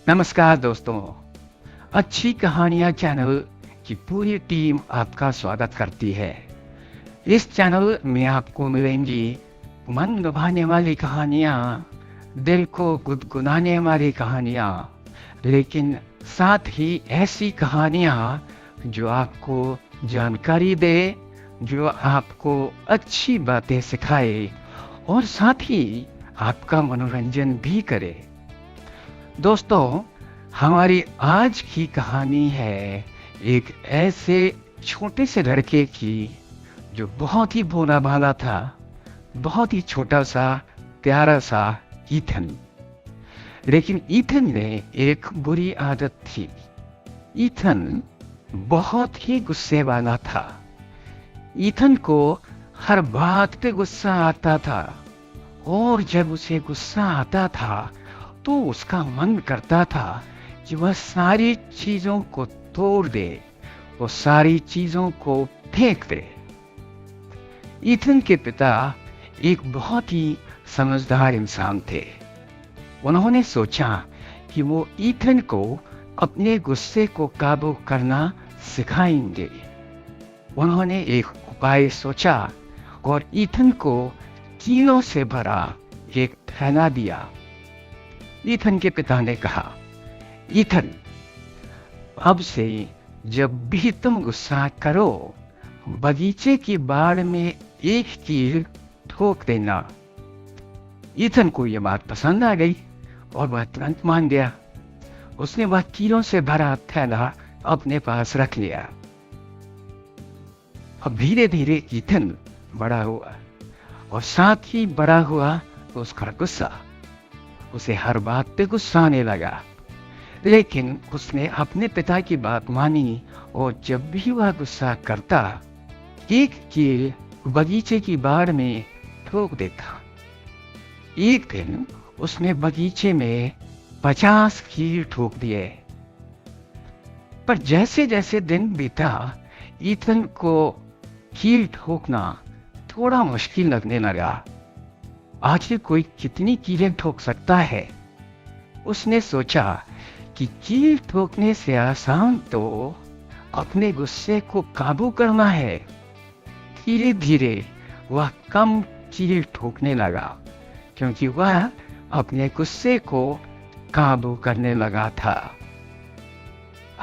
नमस्कार दोस्तों। अच्छी कहानियाँ चैनल की पूरी टीम आपका स्वागत करती है। इस चैनल में आपको मिलेंगी मन लुभाने वाली कहानियाँ, दिल को गुदगुनाने वाली कहानियाँ, लेकिन साथ ही ऐसी कहानियाँ जो आपको जानकारी दे, जो आपको अच्छी बातें सिखाए और साथ ही आपका मनोरंजन भी करे। दोस्तों, हमारी आज की कहानी है एक ऐसे छोटे से लड़के की जो बहुत ही भोला भाला था, बहुत ही छोटा सा प्यारा सा ईथन। लेकिन ईथन में एक बुरी आदत थी। ईथन बहुत ही गुस्से वाला था। ईथन को हर बात पे गुस्सा आता था और जब उसे गुस्सा आता था तो उसका मन करता था कि वह सारी चीजों को तोड़ दे, वो सारी चीजों को फेंक दे। ईथन के पिता एक बहुत ही समझदार इंसान थे। उन्होंने सोचा कि वो ईथन को अपने गुस्से को काबू करना सिखाएंगे। उन्होंने एक उपाय सोचा और ईथन को कीलों से भरा एक थैला दिया। ईथन के पिता ने कहा, ईथन, अब से जब भी तुम गुस्सा करो, बगीचे की बाड़ में एक कील ठोक देना। ईथन को यह बात पसंद आ गई और वह तुरंत मान गया। उसने वह कीलों से भरा थैला अपने पास रख लिया। अब धीरे धीरे ईथन बड़ा हुआ और साथ ही बड़ा हुआ उसका गुस्सा। उसे हर बात पे गुस्सा आने लगा, लेकिन उसने अपने पिता की बात मानी और जब भी वह गुस्सा करता, एक कील बगीचे की बाड़ में ठोक देता। एक दिन उसने बगीचे में 50 कील ठोक दिए। पर जैसे जैसे दिन बीता, ईथन को कील ठोकना थोड़ा मुश्किल लगने लगा। आखिर कोई कितनी कीलें ठोक सकता है? उसने सोचा कि कील ठोकने से आसान तो अपने गुस्से को काबू करना है। धीरे धीरे वह कम कील ठोकने लगा, क्योंकि वह अपने गुस्से को काबू करने लगा था।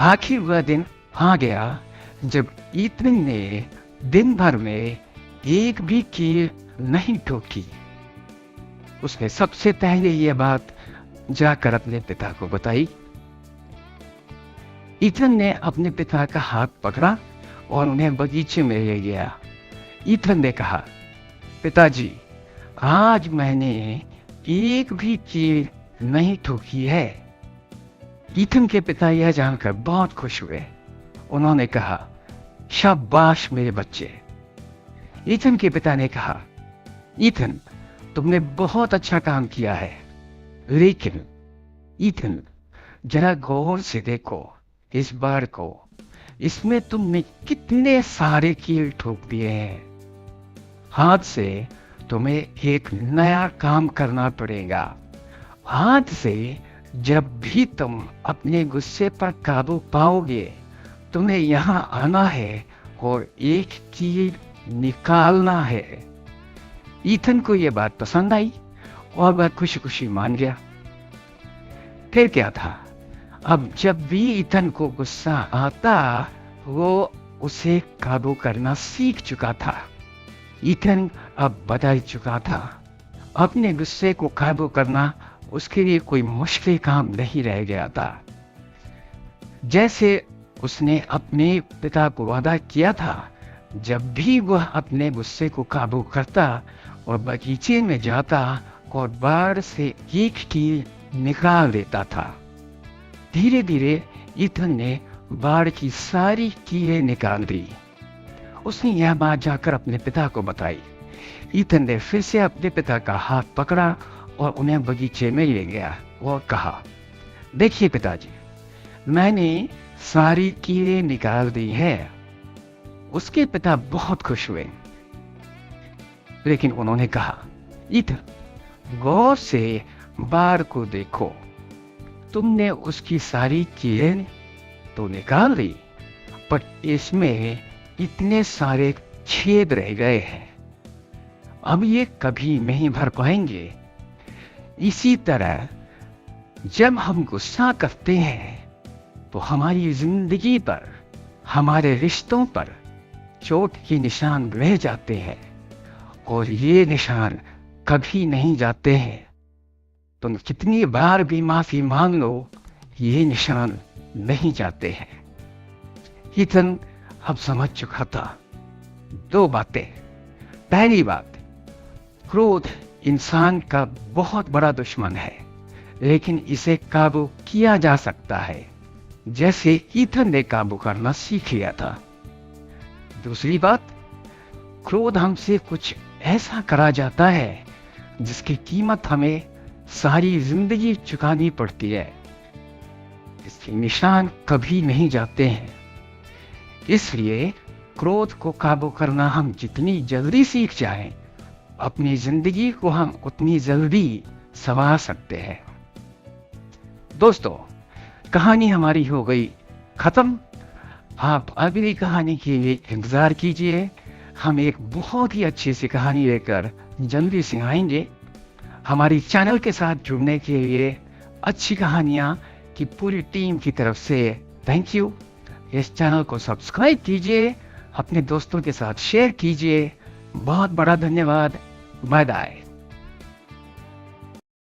आखिर वह दिन आ गया जब ईथन ने दिन भर में एक भी कील नहीं ठोकी। उसने सबसे पहले यह बात जाकर अपने पिता को बताई। ईथन ने अपने पिता का हाथ पकड़ा और उन्हें बगीचे में ले गया। ईथन ने कहा, पिताजी, आज मैंने एक भी कील नहीं ठोकी है। ईथन के पिता यह जानकर बहुत खुश हुए। उन्होंने कहा, शाबाश मेरे बच्चे। ईथन के पिता ने कहा, ईथन, तुमने बहुत अच्छा काम किया है, लेकिन ईथन, जरा गौर से देखो इस बार को। इसमें तुमने कितने सारे कील ठोक दिए हैं। आज से तुम्हें एक नया काम करना पड़ेगा। आज से जब भी तुम अपने गुस्से पर काबू पाओगे, तुम्हें यहाँ आना है और एक कील निकालना है। ईथन को यह बात पसंद आई और वह खुशी खुशी मान गया। फिर क्या था, अब जब भी ईथन को गुस्सा आता, वो उसे काबू करना सीख चुका था। ईथन अब बदल चुका था। अपने गुस्से को काबू करना उसके लिए कोई मुश्किल काम नहीं रह गया था। जैसे उसने अपने पिता को वादा किया था, जब भी वह अपने गुस्से को काबू करता और बगीचे में जाता और बाड़ से एक कील निकाल देता था। धीरे धीरे ईथन ने बाड़ की सारी कीलें निकाल दी। उसने यह बात जाकर अपने पिता को बताई। ईथन ने फिर से अपने पिता का हाथ पकड़ा और उन्हें बगीचे में ले गया और कहा, देखिए पिताजी, मैंने सारी कीलें निकाल दी है। उसके पिता बहुत खुश हुए, लेकिन उन्होंने कहा, ईथन, गौर से बाड़ को देखो। तुमने उसकी सारी चीजें तो निकाल दी, पर इसमें इतने सारे छेद रह गए हैं, अब ये कभी नहीं भर पाएंगे। इसी तरह जब हम गुस्सा करते हैं तो हमारी जिंदगी पर, हमारे रिश्तों पर चोट के निशान रह जाते हैं, और ये निशान कभी नहीं जाते हैं। तुम कितनी बार भी माफी मांग लो, ये निशान नहीं जाते हैं। ईथन अब समझ चुका था 2 बातें। पहली बात, क्रोध इंसान का बहुत बड़ा दुश्मन है, लेकिन इसे काबू किया जा सकता है, जैसे ईथन ने काबू करना सीख लिया था। दूसरी बात, क्रोध हमसे कुछ ऐसा करा जाता है जिसकी कीमत हमें सारी जिंदगी चुकानी पड़ती है। इसके निशान कभी नहीं जाते हैं। इसलिए क्रोध को काबू करना हम जितनी जल्दी सीख जाएं, अपनी जिंदगी को हम उतनी जल्दी संवार सकते हैं। दोस्तों, कहानी हमारी हो गई खत्म। आप अगली कहानी के लिए इंतजार कीजिए। हम एक बहुत ही अच्छी सी कहानी लेकर जल्दी से आएंगे। हमारी चैनल के साथ जुड़ने के लिए अच्छी कहानियां की पूरी टीम की तरफ से थैंक यू। इस चैनल को सब्सक्राइब कीजिए, अपने दोस्तों के साथ शेयर कीजिए। बहुत बड़ा धन्यवाद। Bye bye.